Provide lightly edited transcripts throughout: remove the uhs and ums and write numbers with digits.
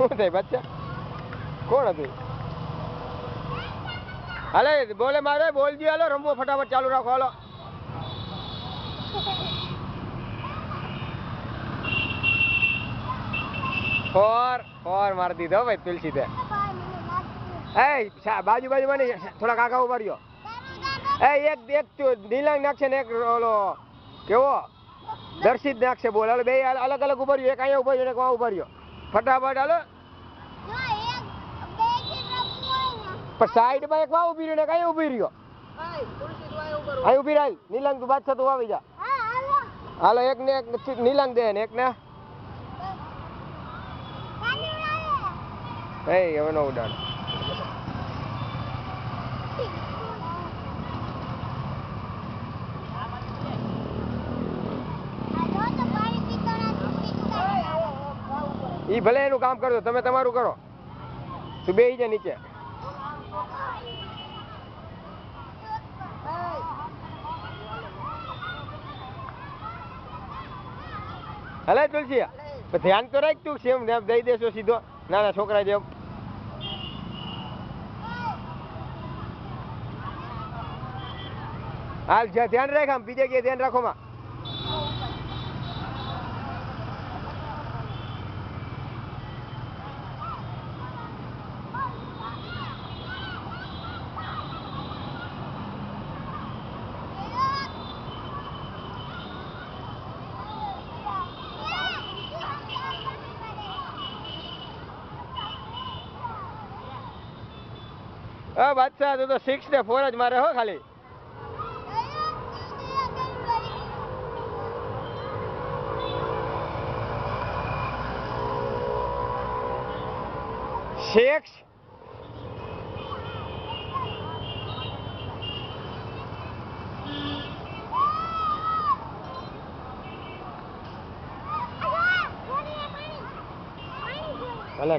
શું થાય બચ્ચા? કોણ હતું? હાલે બોલે મારે બોલજી. હાલો રમવો ફટાફટ ચાલુ રાખો. હાલો ફોર મારી દીધો ભાઈ તુલસી તે. એ બાજુ બાજુમાં નહીં, થોડા કાકા ઉભા રહ્યો. એ એક નીલાંગ નાખશે ને એક ઓલો કેવો દર્શિત નાખશે. બોલ હાલો બે અલગ અલગ ઉભા રહ્યો. એક અહીંયા ઉભા રહ્યો, એક વાં ઉભા રહ્યો. ફટાફટ હાલો. પણ સાઈડમાં એક વાં ઉભી રહ્યો ને એક અહીંયા ઉભી રહ્યો. અહીં ઉભી રાખ. નીલાંગ તું બાદશાહ તું આવી જા. હાલો એક ને એક નીલાંગ દે ને એક ને હવે નો ઉડાડ. ઈ ભલે એનું કામ કરજો, તમે તમારું કરો. તું બેહી જા નીચે. હલે તુલસી ધ્યાન તો રાખ. તું સેમ દઈ દેશો સીધો નાના છોકરા જેમ. હાલ ધ્યાન રાખ. આમ બીજે કે ધ્યાન રાખો માં. બાદશાહ તો 6 ને 4 જ મારે હો ખાલી. શેખ ભલે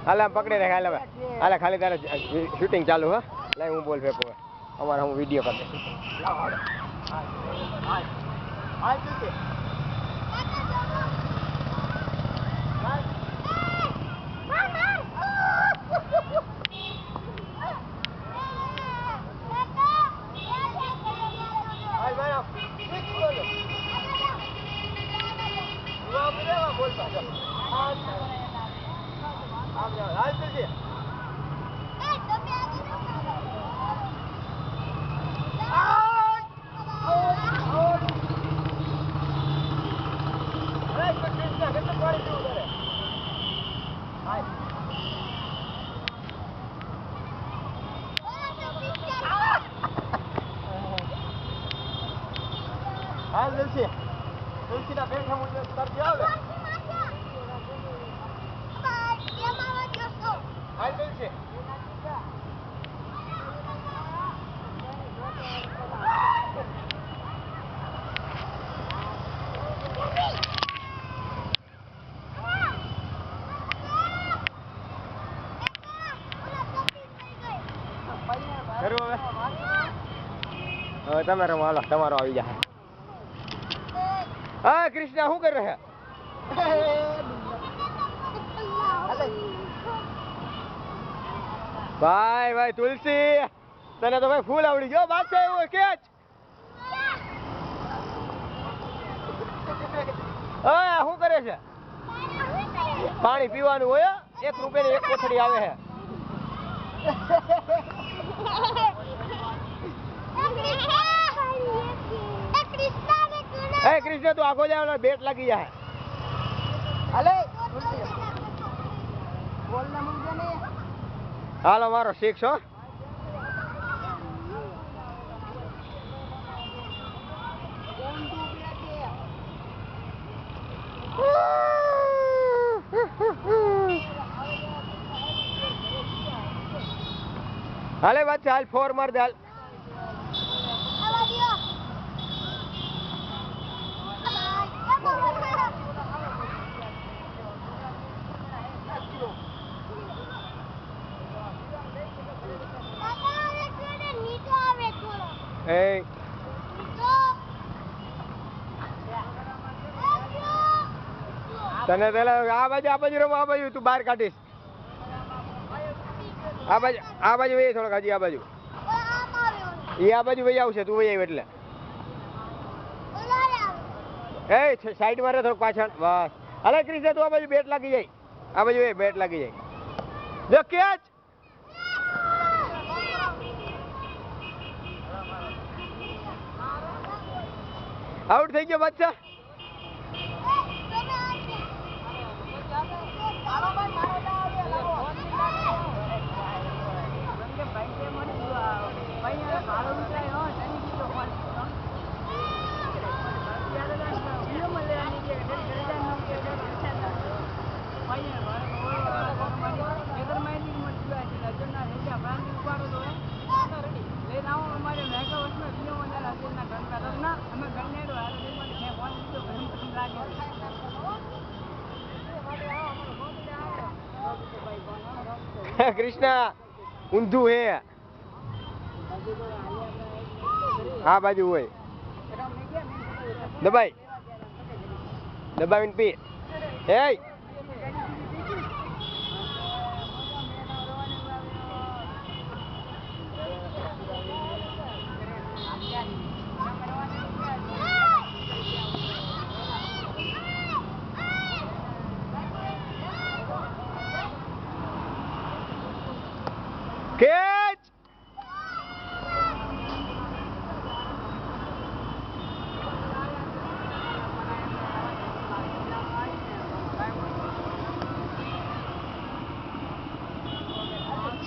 હાલ આમ પકડી રાખ. હાલ હવે હાલે ખાલી તારે શૂટિંગ ચાલુ. હા લાઈ હું બોલ ફેંકું. અમારે હું વિડીયો કરી દઈશ. તુલસીના બેઠા મુજબ તરતી આવે. હાલ તુલસી હવે તમે રમો. હાલો તમારો આવી જાય. હા કૃષ્ણા શું કરી રહ્યા? ભાઈ ભાઈ તુલસી તને તો ભાઈ ફૂલ આવડી ગયો. બાદશાહ એવું કેચ. હા શું કરે છે? પાણી પીવાનું હોય. 1 રૂપિયાની 1 કોથળી આવે છે. હે કૃષ્ણ તું આખો જાય બેટ લાગી જાય. હાલો મારો 6 હો. હાલે બાદશાહ હાલ 4 માર દે હાલ. એ તને પેલા આ બાજુ રમો, આ બાજુ તું બહાર કાઢીશ. આ બાજુ વહી થોડોક હજી આ બાજુ. એ આ બાજુ વહી આવશે, તું વહી આવી એટલે. એ સાઈડ માં રહે થોડુંક પાછળ. બસ હાલે ક્રિશ તું આ બાજુ બેટ લાગી જાય. આ બાજુ એ બેટ લાગી જાય. જો કેચ. આઉટ થઈ ગયો બચ્ચા. કૃષ્ણા ઊંધું હે આ બાજુ હોય. દબાવીને પી. એ catch.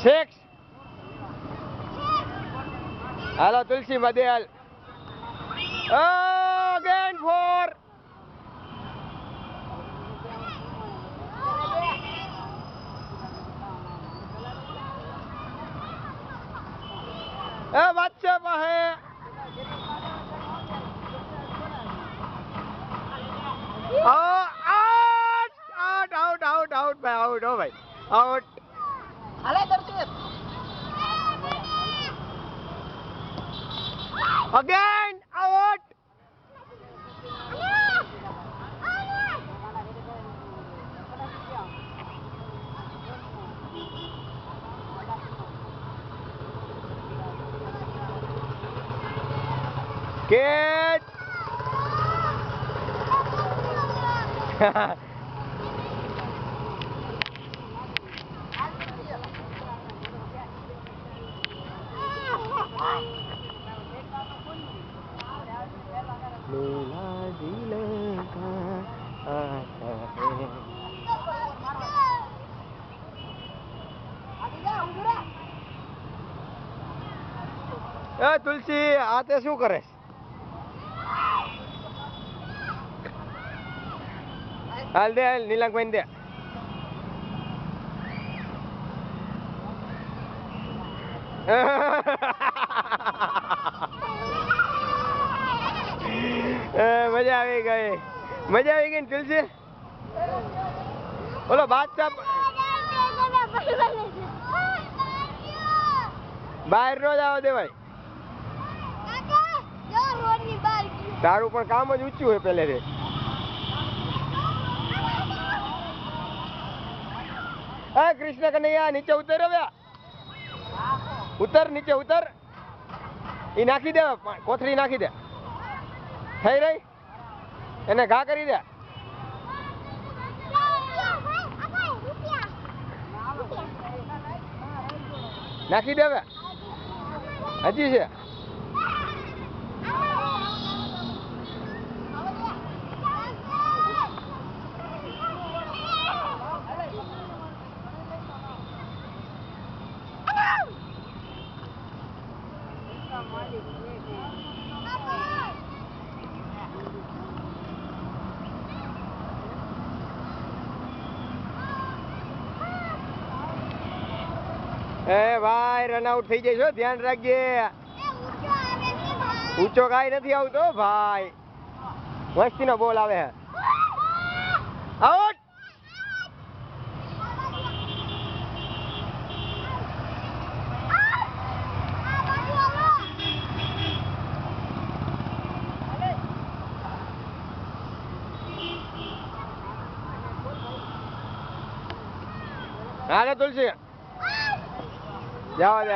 Six. Hello Tulsi Madhyal. Oh, again 4. बच्चे है out out out out out भाई आउट हो भाई आउट. Again out. Catch. मेला दिल का आता है. तुलसी आते शू करे. હાલ દે હાલ નીલાંકભાઈ દે. મજા આવી ગઈ ને તુલસી. ઓલો બાદશાહ બહાર નો જ આવો દેવાય. તારું પણ કામ જ ઊંચું હોય પહેલેથી. હા કૃષ્ણ કનૈયા નીચે ઉતર હવે. ઉતર નીચે ઉતર. એ નાખી દે કોથળી નાખી દે. થઈ રહી એને ઘા કરી દે. નાખી દે હવે હજી છે. એ ભાઈ રન આઉટ થઈ જઈશ હો, ધ્યાન રાખજે. ઊંચો કાંઈ નથી આવતો ભાઈ, મસ્તીનો બોલ આવે છે. આઉટ. હાલે તુલસી જવા દે.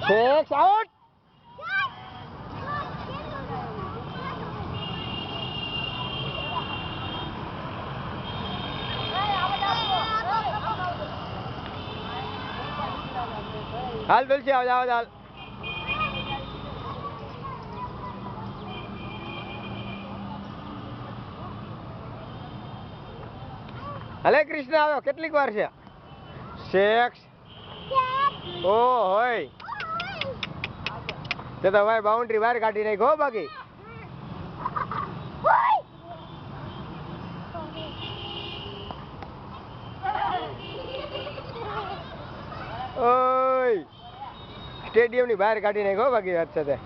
Six out. હાલ તુલસી આવ જાવ હાલ. હલે કૃષ્ણ આવ્યો, કેટલીક વાર છે? સિક્સ. ઓ હોય તે તો ભાઈ બાઉન્ડ્રી બહાર કાઢી નાખો બાકી. ઓય સ્ટેડિયમ ની બહાર કાઢી નાખો બાકી વાત છે તે.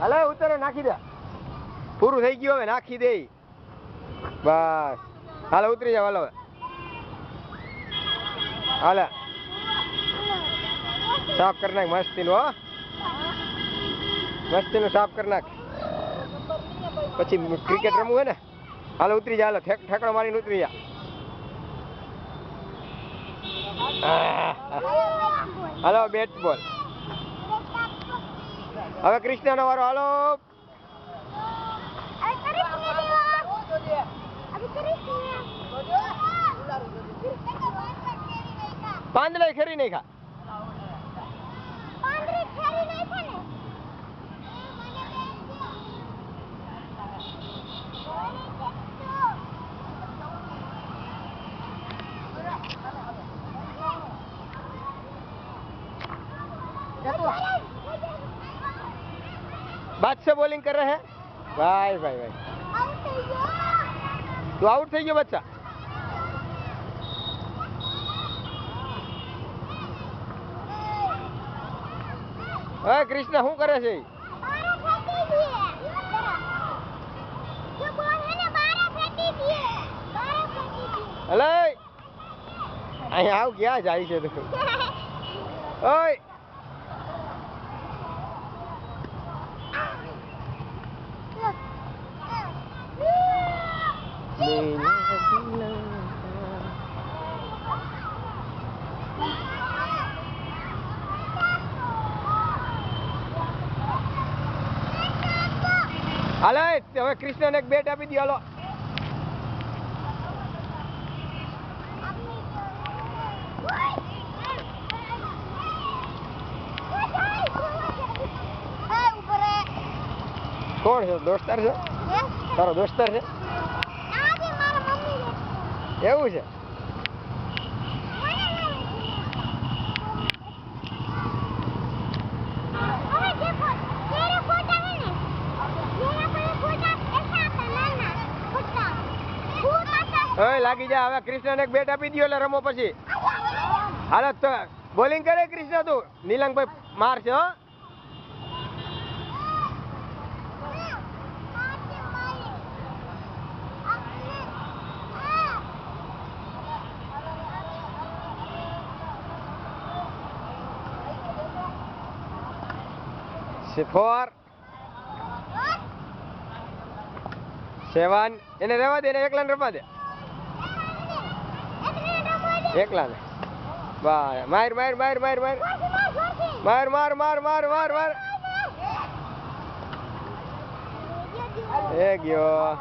હલે ઉતરે નાખી દે, પૂરું થઈ ગયું હવે નાખી દે બસ. હાલો ઉતરી જાવ. હાલો હાલે સાફ કરી નાખ મસ્તીનું. હો મસ્તીનું સાફ કરી નાખ, પછી ક્રિકેટ રમવું હોય ને. હાલો ઉતરી જા. હાલો ઠેકડો મારીને ઉતરી જા. હાલો બેટ બોલ. હવે કૃષ્ણ નો વારો. હાલો પાંદડા ખેરી નહીં ખા. बादशाह बॉलिंग कर रहे हैं. भाई भाई भाई तू आउट થઈ ગયો બચ્ચા. ઓય કૃષ્ણ શું કરે છે? હલે અહીંયા આવ, ક્યાં જાય છે તું? ઓય હાલો હવે કૃષ્ણને એક બેટ આપી દો. હાલો કોણ છે? દોસ્તાર છે તારો? દોસ્તાર છે એવું છે? ઓય લાગી જા. હવે કૃષ્ણને એક બેટ આપી દો એટલે રમો પછી. હાલો તો બોલિંગ કરે કૃષ્ણ. તું નીલંગભાઈ માર છે. હો ફોર 7. એને રહેવા દે, એને એકલા ને રમવા દે. એકલા ને વાહ. માર માર માર માર માર માર માર માર માર માર માર. એ ગયો.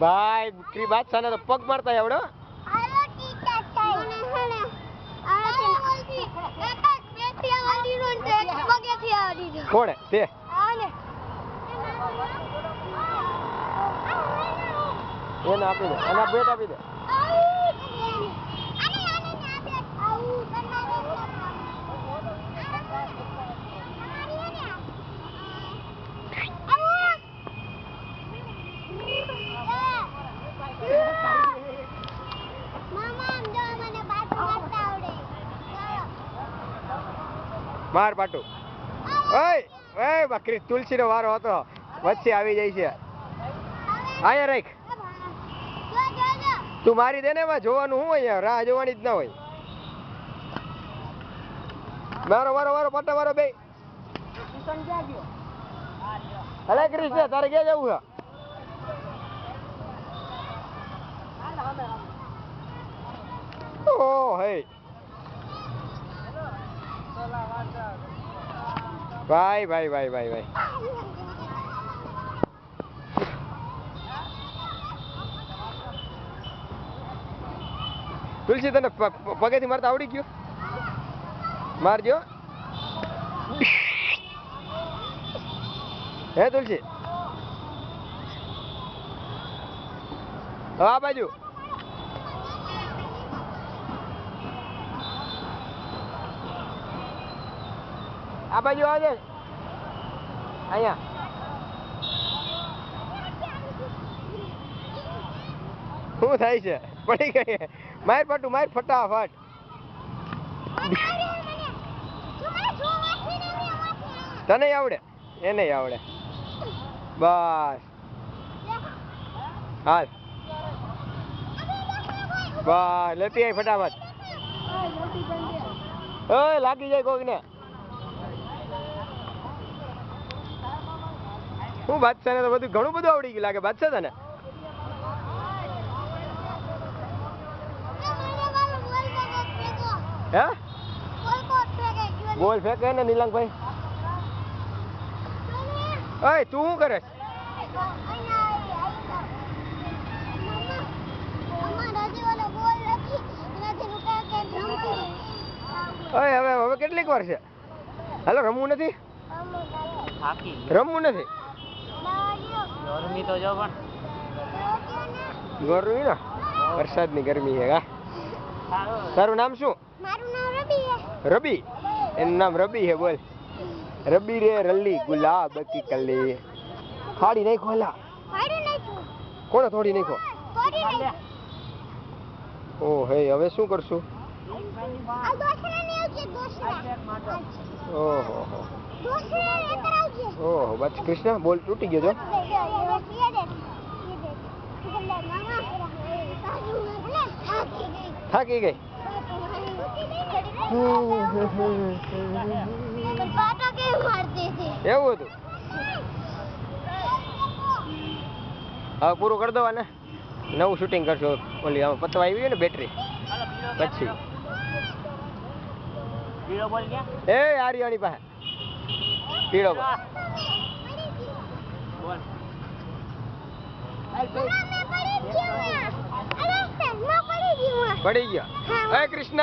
ભાઈ શ્રી બાદશાહ ને તો પગ મારતા આવડો. કોણે તે? એને આપી દે, અને આ બેટ આપી દે. માર પાટું. ઓય ઓય બકરી, તુલસીનો વારો હતો, વચ્ચે આવી જાય છે. આયા રાખ. તું મારી દે ને, એમાં જોવાનું શું હોય, રાહ જોવાની જ ના હોય. મારો મારો મારો પાટા મારો બે. અરે ક્રિશ, તારે ક્યાં જવું છે? ઓ હે ભાઈ ભાઈ ભાઈ ભાઈ ભાઈ. તુલસી, તને પગેથી મારતા આવડી ગયું? મારજો. હે તુલસી, આ બાજુ. આ બાજુ આવજે. અહીંયા શું થાય છે? પડી ગઈ. માર પાટું, માર ફટાફટ. તને આવડે? એને આવડે. બસ હાલ, બસ લેતી આવી ફટાફટ. ઓય લાગી જાય કોક ને. હું બાદશાહ ને તો બધું ઘણું બધું આવડી ગયું લાગે. બાદશાહ તને હે બોલ ફેંકે ને નીલાંગભાઈ? ઓય તું શું કરે? ઓય હવે હવે કેટલીક વાર છે? હાલો, રમવું નથી? રમવું નથી? ગરમી તો જો પણ ગરમી ને, વરસાદની ગરમી છે. તારું નામ શું? મારું નામ રબી છે. રબી? એનું નામ રબી છે. બોલ. રબી રે રલ્લી ગુલાબ કી કલી. ફાડી નાખો. હલા ફાડી નાખો. કોણે થોડી નાખો? ફાડી નાખો. ઓ હે, હવે શું કરશું? આ દોસરા ને આવજે, દોસરા. ઓહો હો, દોસરા લેતર આવજે. ઓહો બસ કૃષ્ણ, બોલ તૂટી ગયો જો. થાકી ગઈ. એવું હતું? હવે પૂરું કરી દો ને, નવું શૂટિંગ કરશો. ઓલી આમાં પતવા આવી ને બેટરી પછી. એ આર્યાની પાસે પીળો પડી ગયો. હે કૃષ્ણ,